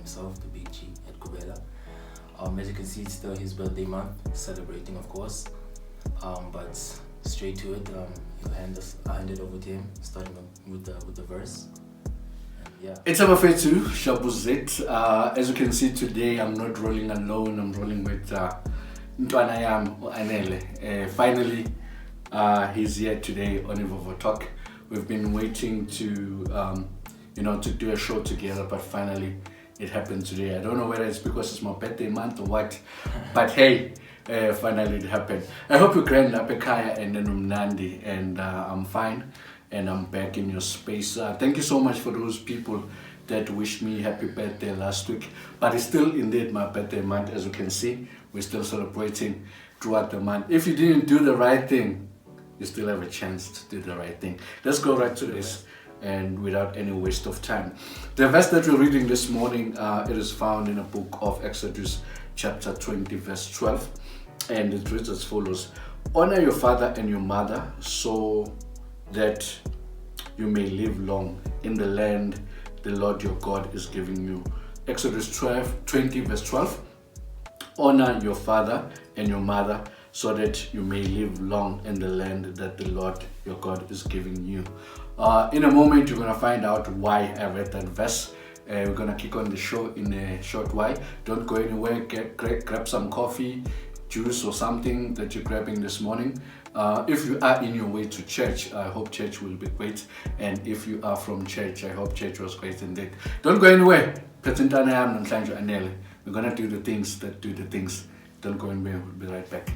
himself, the big G at Kubela. As you can see, it's still his birthday month, celebrating of course. But straight to it, I'll hand it over to him, starting with the verse. Yeah. It's our fair to Shabuzet. As you can see today, I'm not rolling alone. I'm rolling with Ntwanayam Anele. Finally, he's here today on Ivovo Talk. We've been waiting to to do a show together, but finally it happened today. I don't know whether it's because it's my birthday month or what, but hey, finally it happened. I hope you grand Apekaya and then Umnandi, and I'm fine. And I'm back in your space. Thank you so much for those people that wished me happy birthday last week. But it's still indeed my birthday month. As you can see, we're still celebrating throughout the month. If you didn't do the right thing, you still have a chance to do the right thing. Let's go right to this, and without any waste of time. The verse that we're reading this morning, it is found in the book of Exodus chapter 20 verse 12. And it reads as follows: honor your father and your mother, so that you may live long in the land the Lord your God is giving you. Exodus 20 verse 12. Honor your father and your mother, so that you may live long in the land that the Lord your God is giving you. In a moment, you're going to find out why I read that verse. We're going to kick on the show in a short while. Don't go anywhere. Grab some coffee, juice, or something that you're grabbing this morning. If you are in your way to church, I hope church will be great. And if you are from church, I hope church was great indeed. Don't go anywhere. We're gonna do the things that do the things. Don't go anywhere. We'll be right back.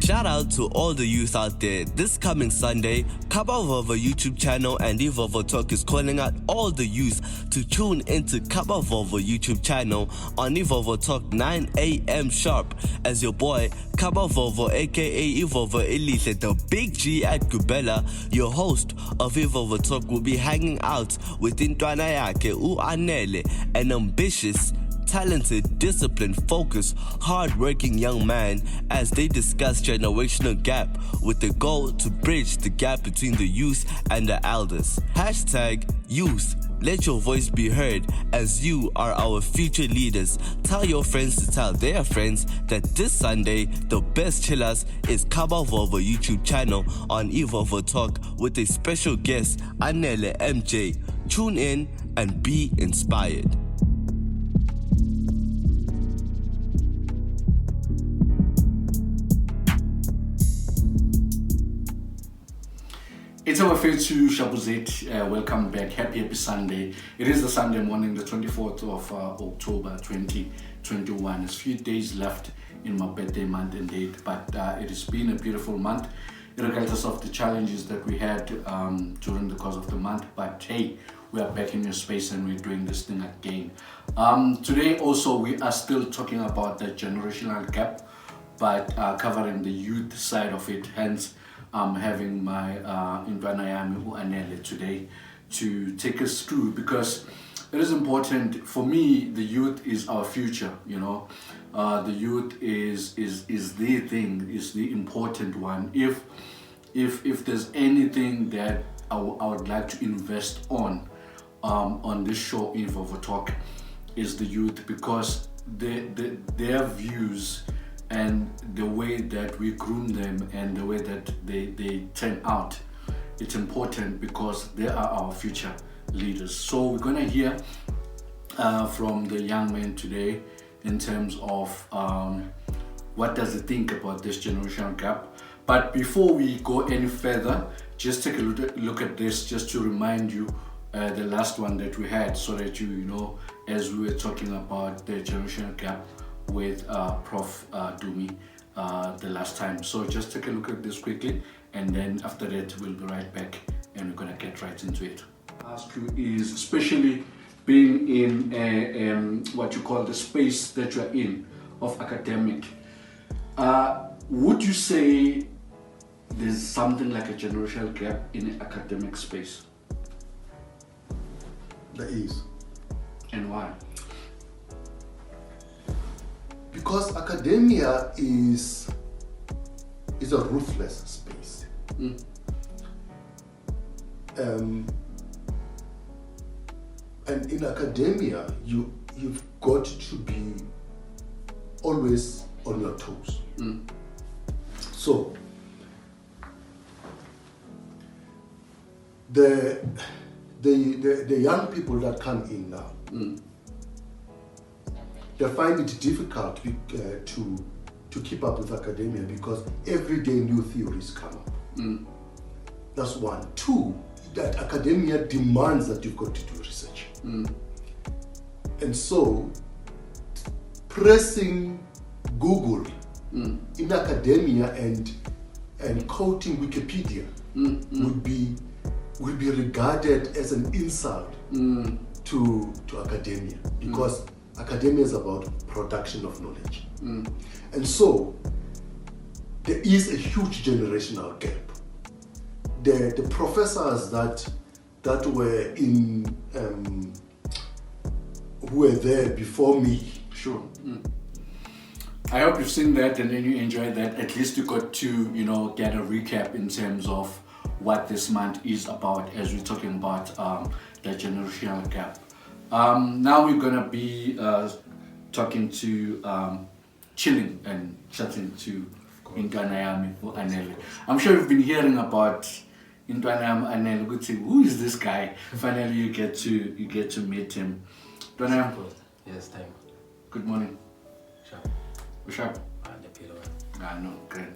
Shout out to all the youth out there. This coming Sunday, Kabavovo YouTube channel and Ivovo Talk is calling out all the youth to tune into Kabavovo YouTube channel on Ivovo Talk 9 a.m. sharp, as your boy Kabavovo aka Ivovo Elite, the big G at Kubela, your host of Ivovo Talk, will be hanging out with Intwana yake Anele, an ambitious, talented, disciplined, focused, hard-working young man, as they discuss generational gap with the goal to bridge the gap between the youth and the elders. Hashtag youth. Let your voice be heard, as you are our future leaders. Tell your friends to tell their friends that this Sunday, the best chillers is Kabavovo YouTube channel on Ivovo Talk with a special guest, Anele MJ. Tune in and be inspired. It's our fair to Shabuzet. Welcome back. Happy Sunday. It is the Sunday morning, the 24th of October 2021. There's a few days left in my birthday month and date, but it has been a beautiful month, regardless of the challenges that we had during the course of the month. But hey, we are back in your space and we're doing this thing again. Today also we are still talking about the generational gap, but covering the youth side of it. Hence, I'm having my Intwanayami Anele today to take us through, because it is important for me. The youth is our future, the youth is the thing, is the important one. If there's anything that I would like to invest on this show, Ivovo Talk, is the youth, because their views and the way that we groom them and the way that they turn out, it's important because they are our future leaders. So we're gonna hear from the young man today in terms of what does he think about this generational gap. But before we go any further, just take a look at this, just to remind you the last one that we had, so that you know, as we were talking about the generational gap with Prof. Dumi the last time. So just take a look at this quickly, and then after that we'll be right back and we're gonna get right into it. Ask you is, especially being in what you call the space that you're in of academic, would you say there's something like a generational gap in the academic space? There is. And why? because academia is a ruthless space. And in academia, you've got to be always on your toes. So the young people that come in now, they find it difficult to keep up with academia because every day new theories come up. That's one. Two, that academia demands that you've got to do research. And so pressing Google in academia and quoting Wikipedia would be regarded as an insult to academia, because academia is about production of knowledge. And so there is a huge generational gap. The professors that were in who were there before me. Sure. I hope you've seen that and then you enjoyed that. At least you got to, get a recap in terms of what this month is about as we're talking about the generational gap. Now we're gonna be talking to chilling and chatting to Inspirational or Anele. I'm sure you've been hearing about Inspirational Anele. Who is this guy? Finally, you get to meet him. Inspirational. Yes, time. Good morning. Sharp. Sharp. No, great.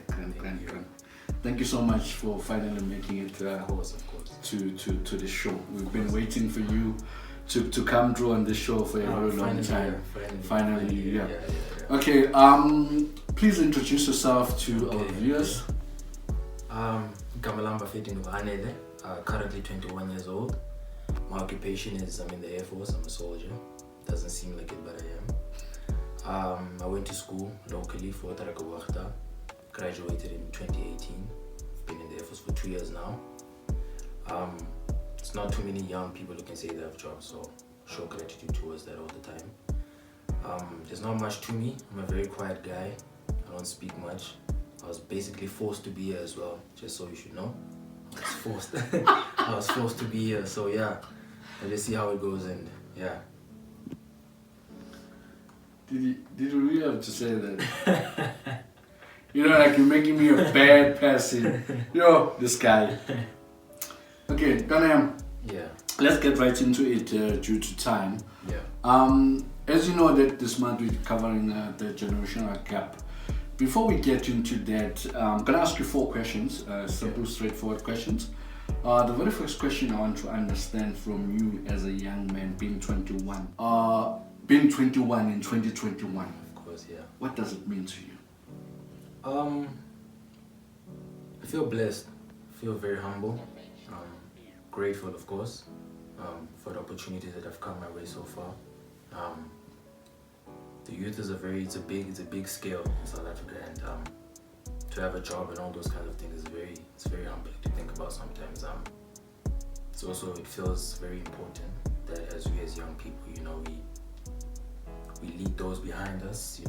Thank you so much for finally making it Of course. to the show. We've been waiting for you to come through on the show for a very long time. Finally, yeah. Okay, please introduce yourself to our viewers. Gamalamba Fitting of Anele, currently 21 years old. My occupation is I'm in the Air Force, I'm a soldier. Doesn't seem like it, but I am. I went to school locally for Tarakawakta, graduated in 2018. I've been in the Air Force for 2 years now. It's not too many young people who can say they have jobs, so show gratitude towards that all the time. There's not much to me. I'm a very quiet guy. I don't speak much. I was basically forced to be here as well, just so you should know. I was forced to be here, so yeah. I'll just see how it goes, and yeah. Did you really have to say that? Like you're making me a bad person. This guy. Okay, Ghanaian. Yeah. Let's get right into it due to time. Yeah. As you know that this month we're covering the generational gap. Before we get into that, I'm going to ask you 4 questions, simple, straightforward questions. The very first question I want to understand from you as a young man, being 21. Being 21 in 2021. Of course, yeah. What does it mean to you? I feel blessed. I feel very humble. Grateful, of course, for the opportunities that have come my way so far. The youth is it's a big scale in South Africa, and to have a job and all those kind of things it's very humbling to think about sometimes. It feels very important that as young people, we lead those behind us,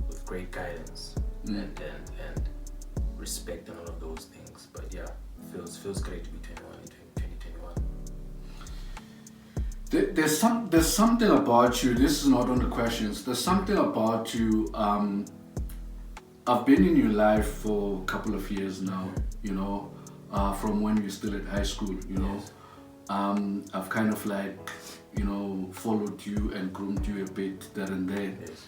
with great guidance and respect and all of those things. But yeah, feels great to be 21 in 2021. There's something about you. This is not on the questions. There's something about you. I've been in your life for a couple of years now. From when you're still at high school. Yes. I've kind of followed you and groomed you a bit there and there. Yes.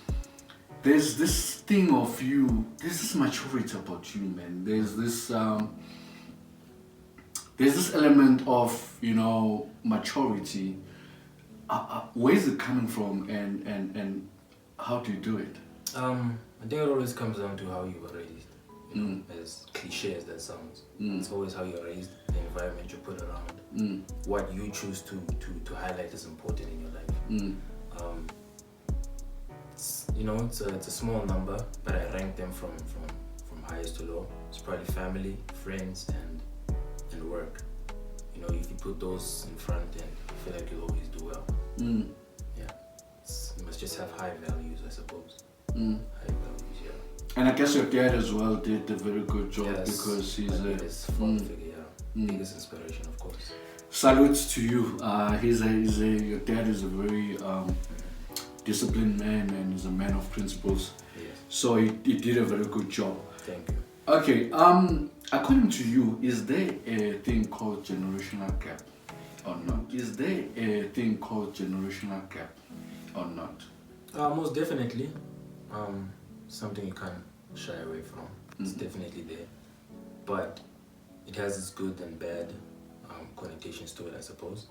There's this thing of you. There's this maturity about you, man. There's this element of maturity. Where is it coming from, and how do you do it? I think it always comes down to how you were raised. As cliche as that sounds, it's always how you're raised, the environment you put around, what you choose to highlight as important in your life. It's a small number, but I rank them from highest to low. It's probably family, friends, and work. If you put those in front, then I feel like you'll always do well. Yeah, it's us just have high values, I suppose. Mm. High values, yeah. And I guess your dad as well did a very good job, Yes, because he's my biggest father figure, yeah. Mm. Biggest inspiration, of course. Salutes to you. Your dad is a very disciplined man, and he's a man of principles. Yes. So he did a very good job. Thank you. Okay, according to you, is there a thing called generational gap or not? Is there a thing called generational gap or not? Most definitely. Something you can't shy away from. It's definitely there. But it has its good and bad connotations to it, I suppose.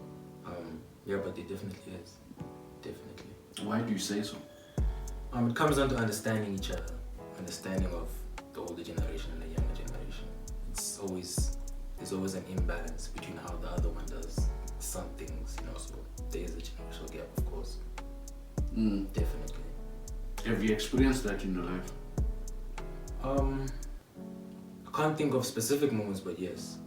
Yeah, but it definitely is. Definitely. Why do you say so? It comes down to understanding each other, understanding of the older generation and the younger generation. There's always an imbalance between how the other one does some things, you know, so there is a generational gap, of course. Definitely. Have you experienced that in your life? I can't think of specific moments, but yes.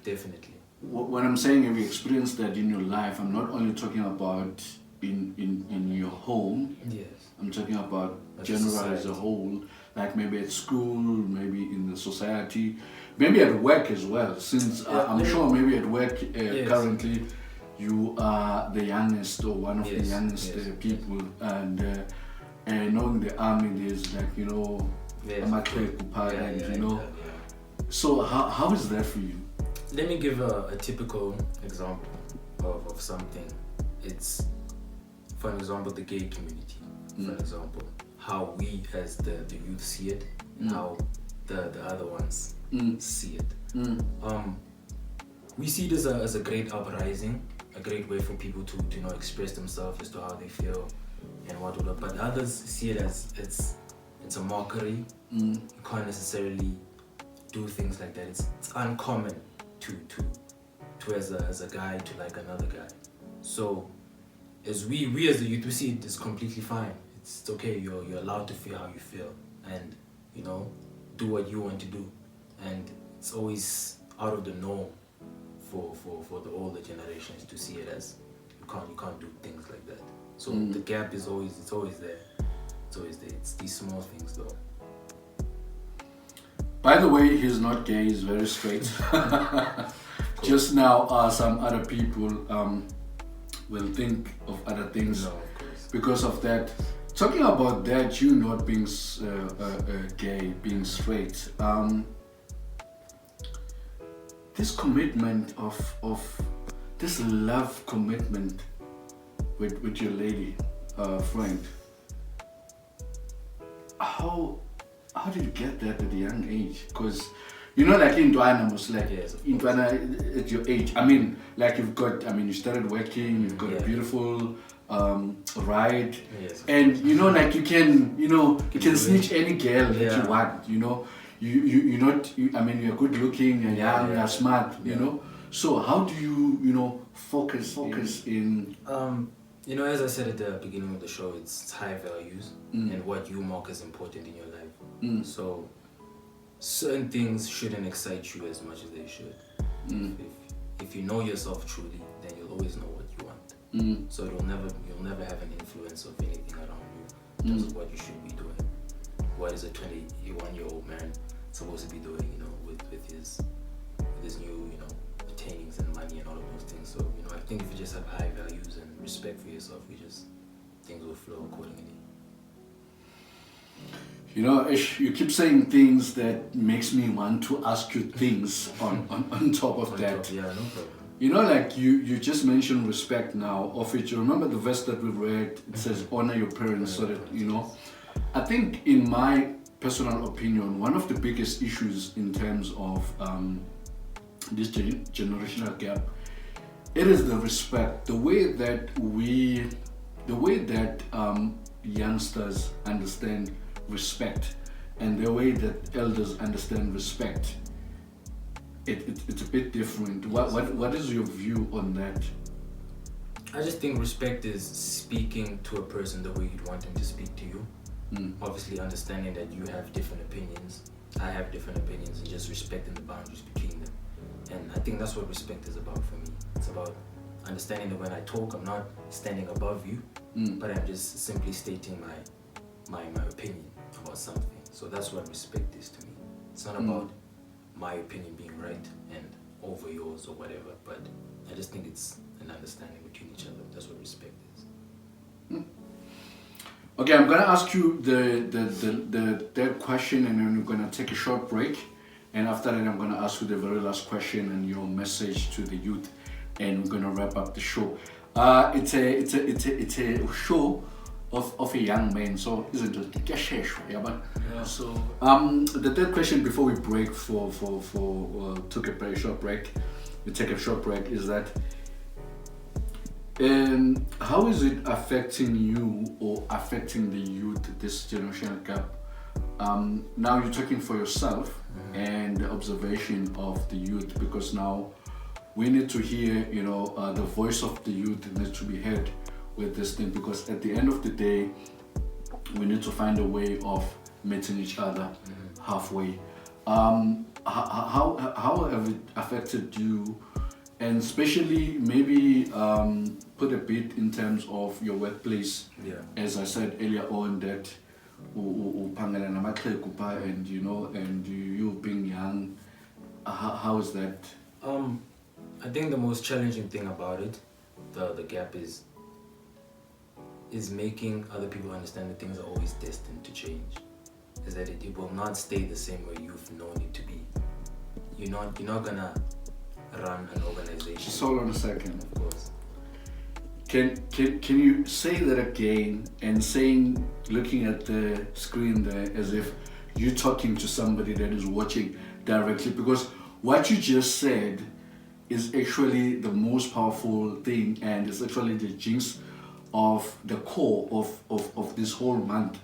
Definitely. When I'm saying have you experienced that in your life, I'm not only talking about in your home. Yes. I'm talking about As general society. as a whole, like maybe at school, maybe in the society, maybe at work as well, since I'm sure maybe at work Yes. currently you are the youngest or one of the Yes, youngest yes, people, and knowing the army, there's like, you know, Yes. and you know, yeah. so how is that for you? Let me give a typical example of something. It's, for example, the gay community. For example, how we as the youth see it, and how the other ones see it. We see this as a great uprising, a great way for people to express themselves as to how they feel and whatnot. But others see it as it's a mockery. You can't necessarily do things like that. It's uncommon to as a guy to like another guy. So as we as the youth, we see it as completely fine. It's okay. You're allowed to feel how you feel, and you know, do what you want to do. And it's always out of the norm for the older generations to see it as you can't do things like that. So the gap is always there. It's always there. It's these small things though. By the way, he's not gay, he's very straight. Just now, some other people will think of other things No, of course. because of that. Talking about that, you not being gay, being straight, this commitment of this love commitment with your lady friend, how did you get that at a young age? Because you know, like in Dwana, most like Yes, of in Dwana at your age. I mean, like you started working, you've got a beautiful ride, Yes, and you know, like you can snitch any girl that Yeah. you want. You know, I mean, you're good looking, you're young, you're smart. You know, so how do you focus in? You know, as I said at the beginning of the show, it's high values and what you mark as important in your life. So certain things shouldn't excite you as much as they should. If you know yourself truly, then you'll always know what you want. So you'll never have an influence of anything around you in terms of what you should be doing. What is a 21-year-old man supposed to be doing, you know, with his new, you know, attainings and money and all of those things. So, you know, I think if you just have high values and respect for yourself, things will flow accordingly. You know, Ish, you keep saying things that makes me want to ask you things on top of that. Yeah, no problem. You know, like you just mentioned respect now, of which you remember the verse that we read, it says honor your parents, so that, you know, I think in my personal opinion, one of the biggest issues in terms of this generational gap, it is the respect, the way that youngsters understand respect and the way that elders understand respect. It's a bit different. What is your view on that? I just think respect is speaking to a person the way you'd want them to speak to you. Obviously understanding that you have different opinions, I have different opinions, and just respecting the boundaries between them. And I think that's what respect is about for me. It's about understanding that when I talk, I'm not standing above you, but I'm just simply stating my opinion about something. So that's what respect is to me. It's not about my opinion being right and over yours or whatever, but I just think it's an understanding between each other. That's what respect is. Okay, I'm gonna ask you the third question, and then we're gonna take a short break. And after that, I'm gonna ask you the very last question and your message to the youth, and we're gonna wrap up the show. It's a show of a young man, so isn't it? Yeah, but Yeah. so the third question before we break for took a very short break, we take a short break, is that how is it affecting you or affecting the youth, this generational gap? Now you're talking for yourself and the observation of the youth, because now we need to hear, the voice of the youth needs to be heard with this thing, because at the end of the day, we need to find a way of meeting each other halfway. How have it affected you, and especially maybe put a bit in terms of your workplace? Yeah. As I said earlier on, that and and you being young, how is that? I think the most challenging thing about it, the gap is making other people understand that things are always destined to change. Is that it will not stay the same way you've known it to be. You're not gonna run an organization. Just hold on a second. Of course. Can you say that again, and looking at the screen there as if you're talking to somebody that is watching directly, because what you just said is actually the most powerful thing, and it's actually the jinx of the core of this whole month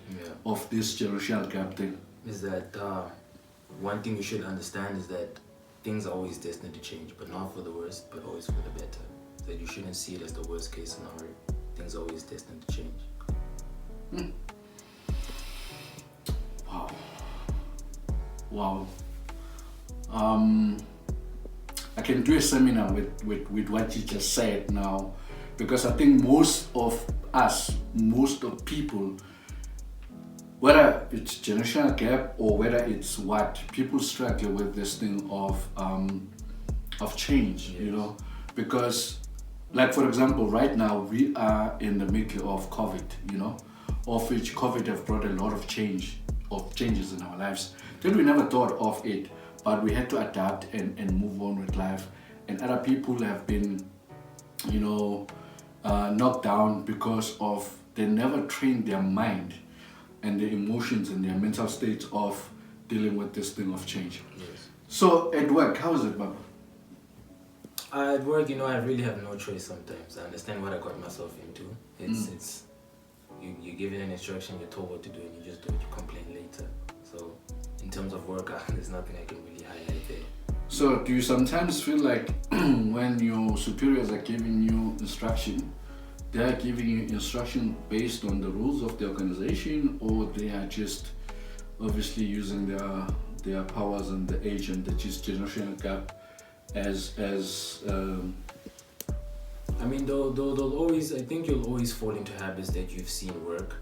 of this generational gap thing. Is that one thing you should understand is that things are always destined to change, but not for the worse, but always for the better. That you shouldn't see it as the worst case scenario. Things are always destined to change. Wow. I can do a seminar with what you just said now, because I think most of people, whether it's generational gap or whether it's what, people struggle with this thing of change, Yes. Because, like for example, right now we are in the middle of COVID, of which COVID have brought a lot of changes in our lives that we never thought of it, but we had to adapt and move on with life. And other people have been, knocked down because of they never trained their mind and their emotions and their mental states of dealing with this thing of change. Yes. So at work, how is it, Baba? At work, I really have no choice sometimes. I understand what I got myself into. It's you're given an instruction, you're told what to do, and you just do it. You complain later. So in terms of work, there's nothing I can really highlight there. So do you sometimes feel like when your superiors are giving you instruction, they are giving you instruction based on the rules of the organization, or they are just obviously using their powers and the age and the generational gap as I mean, they'll always, I think you'll always fall into habits that you've seen work.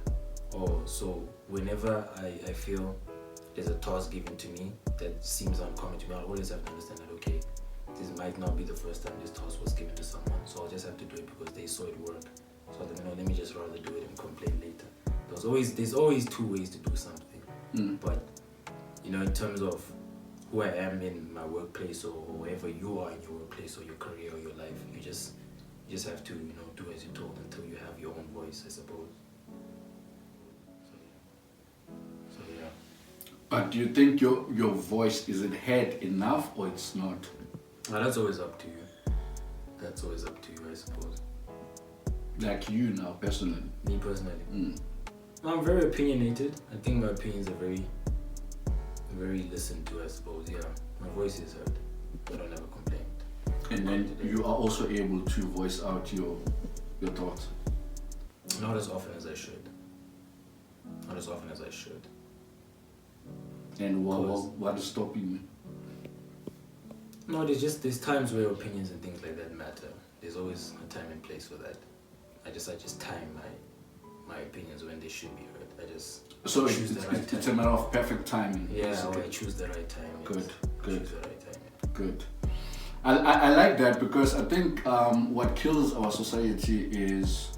So whenever I feel there's a task given to me that seems uncommon to me, I'll always have to understand that, okay, this might not be the first time this task was given to someone, so I'll just have to do it because they saw it work. So let me just rather do it and complain later. There's always two ways to do something. But, in terms of who I am in my workplace or wherever you are in your workplace or your career or your life, you just have to, do as you're told until you have your own voice, I suppose. So yeah. But do you think your voice, is it heard enough or it's not? Well, that's always up to you. That's always up to you, I suppose. Like you now, personally? Me personally? I'm very opinionated. I think my opinions are very, very listened to, I suppose. Yeah, my voice is heard. I don't ever complain. And then you are also able to voice out your thoughts? Not as often as I should. Not as often as I should. And what is stopping you? No, there's times where opinions and things like that matter. There's always a time and place for that. I just time my opinions when they should be heard. I just So choose the right it's a time. matter of perfect timing. Yeah, basically. I choose the right time. Yes. Good, I good. choose the right time. Yeah. Good. I like that because I think what kills our society is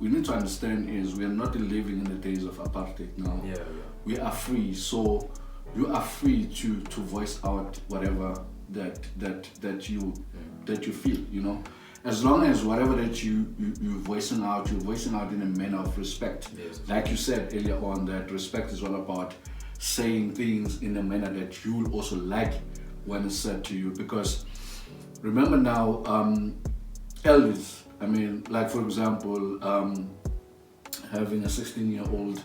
we need to understand is we are not living in the days of apartheid now. Yeah. We are free, so you are free to voice out whatever that you feel, you know. As long as whatever that you're voicing out in a manner of respect. Yes. Like you said earlier on, that respect is all about saying things in a manner that you will also like when it's said to you. Because remember now, elders, I mean, like for example, having a 16-year-old,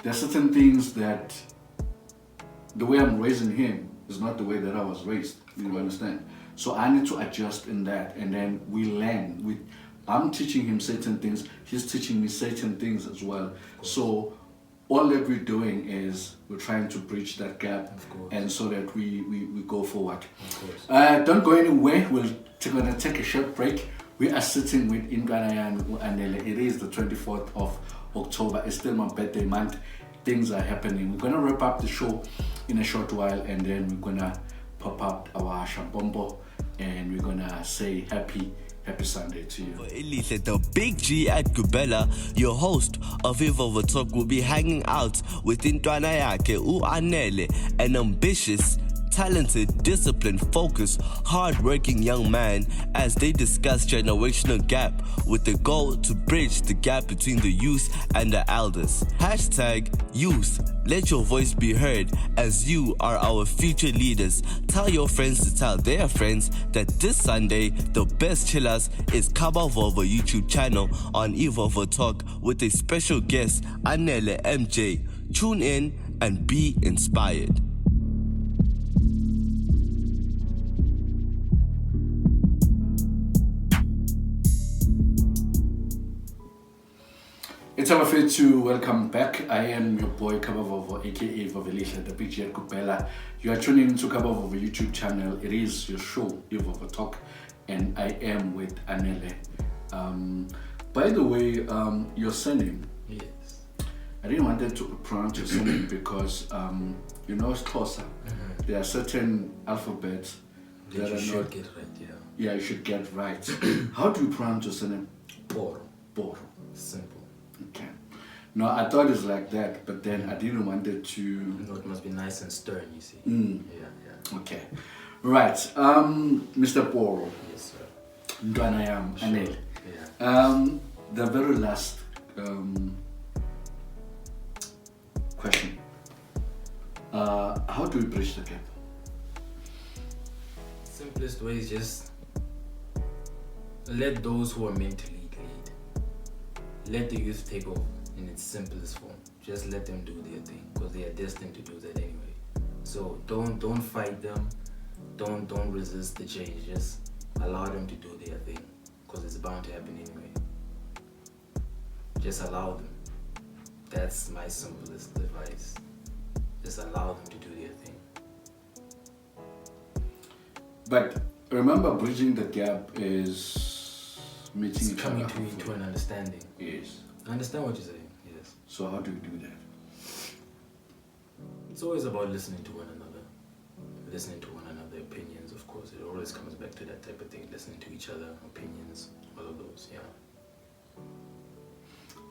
there are certain things that the way I'm raising him is not the way that I was raised. You understand? So I need to adjust in that, and then we learn. I'm teaching him certain things. He's teaching me certain things as well. So all that we're doing is we're trying to bridge that gap, and so that we go forward. Of course. Don't go anywhere. We're gonna take a short break. We are sitting with Inspirational Anele. It is the 24th of October. It's still my birthday month. Things are happening. We're gonna wrap up the show in a short while, and then we're gonna pop up our shampombo, and we're gonna say happy Sunday to you. For Elise, the Big G at Gubela, your host of Viva Talk, will be hanging out with Intwana yake Anele, an ambitious, talented, disciplined, focused, hard-working young man, as they discuss generational gap with the goal to bridge the gap between the youth and the elders. #youth. Let your voice be heard, as you are our future leaders. Tell your friends to tell their friends that this Sunday, the best chillers is Kaba Volvo YouTube channel on Evolvo Talk with a special guest, Anele MJ. Tune in and be inspired. It's our fate to welcome back. I am your boy Kabavovo, aka Vovelisha, the big Jet Kupela. You are tuning into Kabavovo YouTube channel. It is your show, Evolvo Talk, and I am with Anele. By the way, your surname. Yes. I didn't want to pronounce your surname because you know Xhosa. There are certain alphabets that You are should not. get right. Yeah. Yeah, you should get right. How do you pronounce your surname? Poro. Poro. Simple. Okay. No, I thought it's like that, but then I didn't want it to. No, it must be nice and stern, you see. Yeah. Okay. Right. Mr. Poro. Yes, sir. Ndwanayam Anele. Yeah. The very last question. How do we bridge the gap? Simplest way is just let those who are meant to lead. Let the youth take over in its simplest form. Just let them do their thing, because they are destined to do that anyway. So don't fight them. Don't resist the change. Just allow them to do their thing, because it's bound to happen anyway. Just allow them. That's my simplest advice. Just allow them to do their thing. But remember, bridging the gap is meeting It's each coming other. to an understanding. Yes. I understand what you're saying. Yes. So how do we do that? It's always about listening to one another. Listening to one another, opinions, of course. It always comes back to that type of thing. Listening to each other, opinions, all of those, yeah.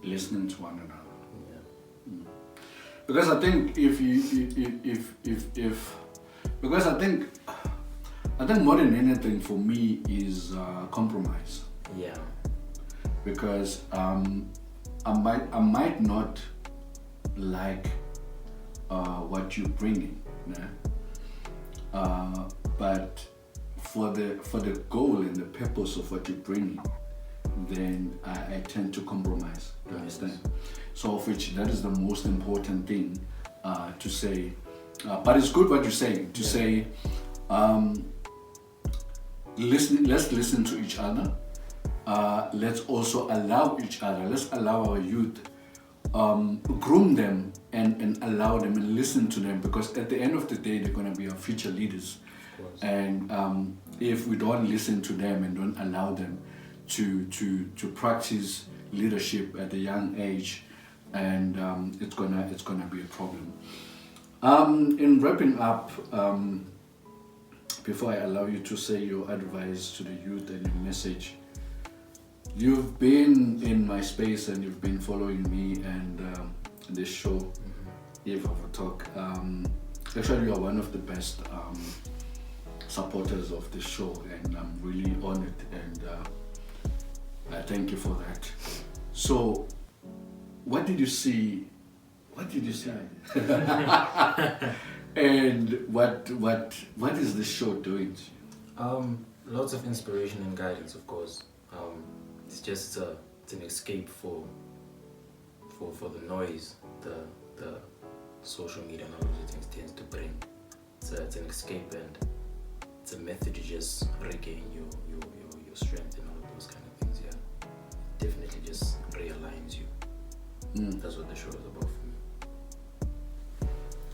Listening to one another. Yeah. Because I think because I think more than anything for me is compromise. Yeah. Because I might not like what you're bringing, yeah? But for the goal and the purpose of what you're bringing, then I tend to compromise. You understand? So of which that is the most important thing to say. But it's good what you're saying to say. Let's listen to each other. Let's also allow each other. Let's allow our youth, groom them and allow them and listen to them, because at the end of the day they're going to be our future leaders. course. And if we don't listen to them and don't allow them to practice leadership at a young age, and it's gonna be a problem. In wrapping up, before I allow you to say your advice to the youth and your message, you've been in my space and you've been following me and this show, Eve of a Talk. Actually, you are one of the best supporters of this show, and I'm really honored, and I thank you for that. So, what did you see? What did you see? And what is this show doing to you? Lots of inspiration and guidance, of course. It's just it's an escape for the noise, the social media and all of those things tends to bring. It's an escape, and it's a method to just regain your strength and all of those kind of things. Yeah, definitely just realigns you. That's what the show is about for me.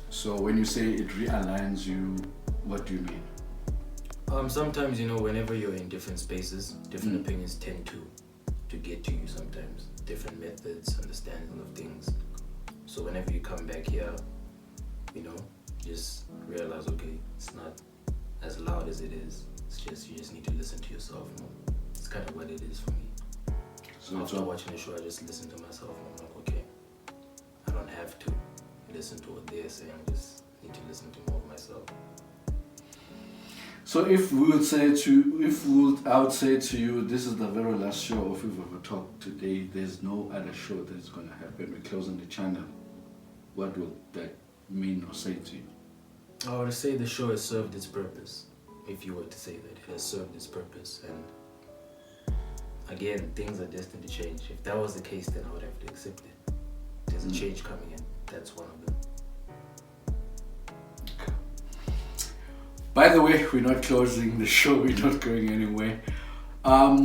So when you say it realigns you, what do you mean? Sometimes, whenever you're in different spaces, different opinions tend to get to you sometimes. Different methods, understanding of things. So whenever you come back here, just realize, okay, it's not as loud as it is. It's just, you just need to listen to yourself more. It's kind of what it is for me. So after watching the show, I just listen to myself and I'm like, okay, I don't have to listen to what they're saying. I just need to listen to more of myself. So I would say to you, this is the very last show of We've Ever Talked today. There's no other show that's going to happen. We're closing the channel. What will that mean or say to you? I would say the show has served its purpose. If you were to say that, it has served its purpose. And again, things are destined to change. If that was the case, then I would have to accept it. There's a change coming in. That's one of them. By the way, we're not closing the show, we're not going anywhere. I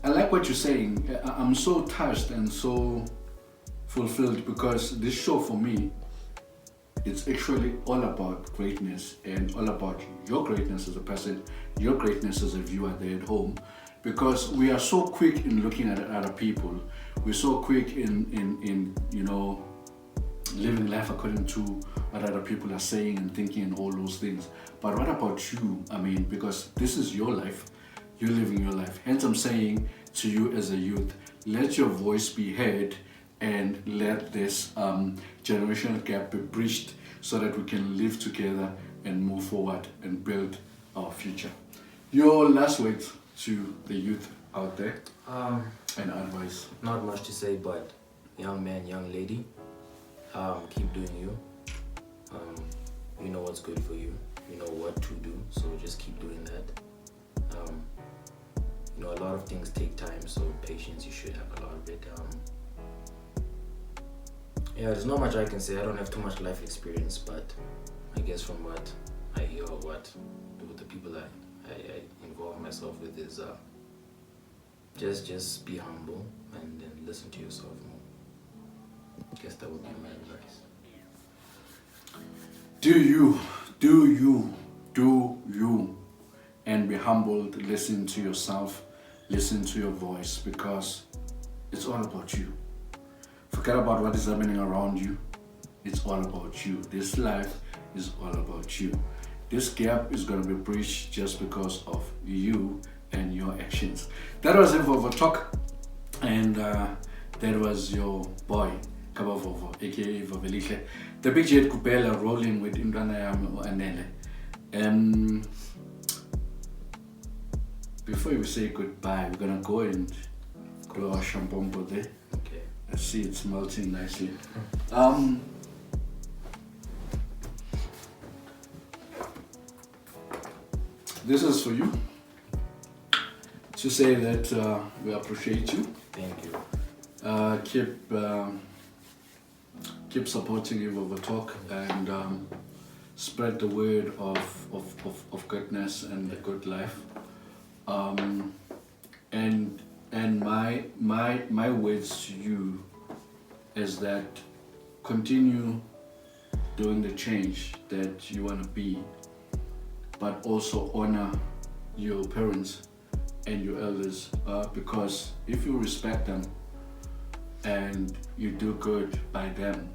like what you're saying. I'm so touched and so fulfilled, because this show for me, it's actually all about greatness and all about your greatness as a person, your greatness as a viewer there at home. Because we are so quick in looking at other people, we're so quick in living life according to what other people are saying and thinking and all those things. But what about you? I mean, because this is your life, you're living your life. Hence I'm saying to you as a youth, let your voice be heard and let this generational gap be bridged so that we can live together and move forward and build our future. Your last words to the youth out there and advice? Not much to say, but young man, young lady, keep doing you. You know what's good for you. You know what to do, so just keep doing that. A lot of things take time, so patience, you should have a lot of it. There's not much I can say. I don't have too much life experience, but I guess from what I hear or with the people I involve myself with is just be humble and then listen to yourself more. I guess that would be my advice. Do you, and be humbled. Listen to yourself, listen to your voice, because it's all about you. Forget about what is happening around you. It's all about you. This life is all about you. This gap is going to be bridged just because of you and your actions. That was Info of a Talk, and that was your boy Kaba Vovo, aka Vovelihle, the big jet Kupela, rolling with Anele. Before we say goodbye, we're gonna go and grow our shampombo there. Okay. I see it's melting nicely. This is for you to say that we appreciate you. Thank you. Keep supporting Eve of a Talk and spread the word of goodness and the good life. And my words to you is that continue doing the change that you want to be but also honor your parents and your elders, because if you respect them and you do good by them,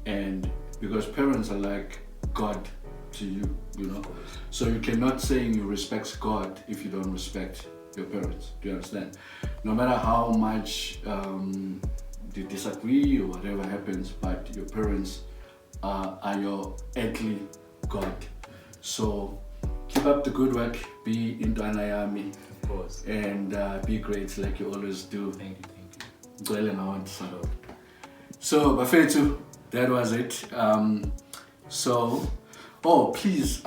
and because parents are like God to you, you know, so you cannot say you respect God if you don't respect your parents. Do you understand? No matter how much they disagree or whatever happens, but your parents are your earthly God. So keep up the good work, be into Anayami, Of course. and be great like you always do. Thank you. So Bafetu, that was it. Please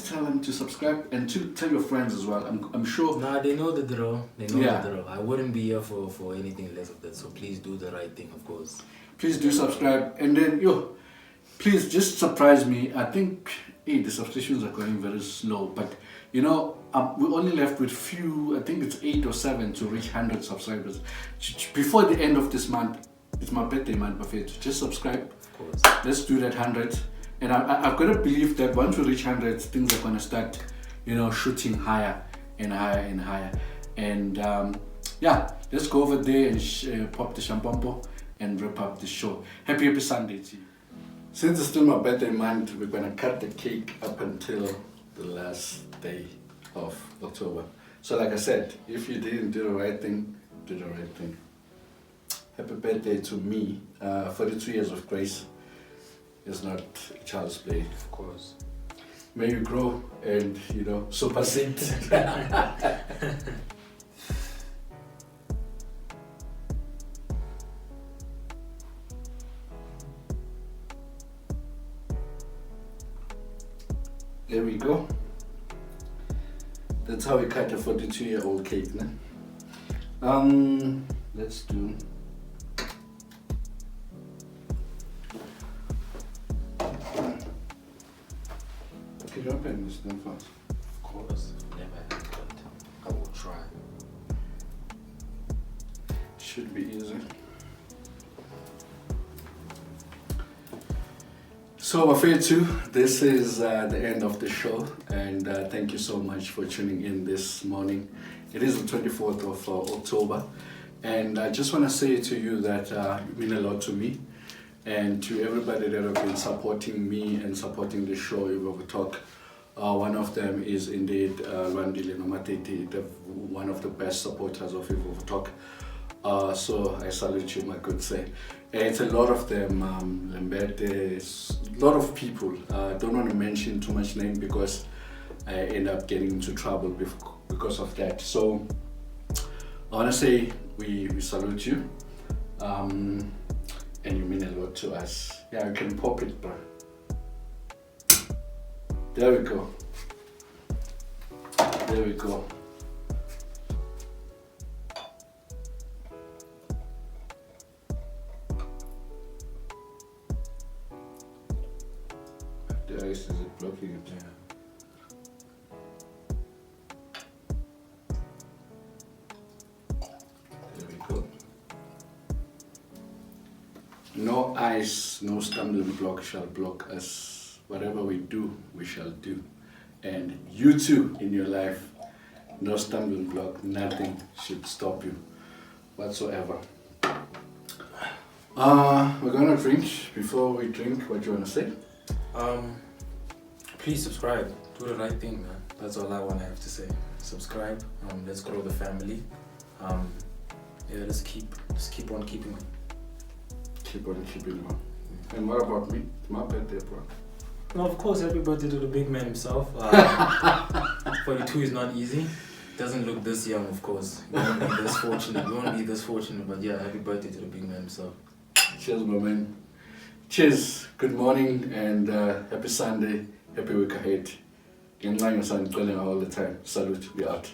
tell them to subscribe and to tell your friends as well. I'm sure. Nah, they know the drill. They know Yeah. the drill. I wouldn't be here for anything less of that. So please do the right thing, of course. Please do subscribe, and then please just surprise me. I think the subscriptions are going very slow, but we're only left with few. I think it's 8 or 7 to reach 100 subscribers before the end of this month. It's my birthday month, Buffet. Just subscribe. Of course. Let's do that 100. And I've got to believe that once we reach 100, things are going to start, shooting higher and higher and higher. And let's go over there and pop the champompo and wrap up the show. Happy Sunday to you. Since it's still my birthday month, we're going to cut the cake up until the last day of October. So like I said, if you didn't do the right thing, do the right thing. Happy birthday to me. 42 years of grace is not a child's play. Of course. May you grow and, supersede. There we go. That's how we cut a 42-year-old cake, né? Let's do. Can you open this thing first? Of course. Never had, but I will try. Should be easy. So Bafetu, this is the end of the show, and thank you so much for tuning in this morning. It is the 24th of October, and I just want to say to you that you mean a lot to me, and to everybody that have been supporting me and supporting the show, Evolve Talk. One of them is indeed Randile Nomateti, one of the best supporters of Evolve Talk. So I salute you, my good say. It's a lot of them, Lembete, a lot of people. Don't want to mention too much name because I end up getting into trouble because of that. So I want to say we salute you, and you mean a lot to us. Yeah, you can pop it, bro. There we go. There we go. The ice, is it blocking it? Yeah. There we go. No ice, no stumbling block shall block us. Whatever we do, we shall do. And you too, in your life, no stumbling block, nothing should stop you whatsoever. We're gonna drink. Before we drink, what do you wanna say? Please subscribe. Do the right thing, man. That's all I want to have to say. Subscribe. Let's grow the family. Let's keep on keeping on. Keep on keeping on. And what about me? It's my birthday, bro. No, of course, happy birthday to the big man himself. 42 is not easy. Doesn't look this young, of course. You won't be this fortunate. You won't be this fortunate, but yeah, happy birthday to the big man himself. Cheers, my man. Cheers. Good morning and happy Sunday. Happy week ahead. All the time. Salute. We out.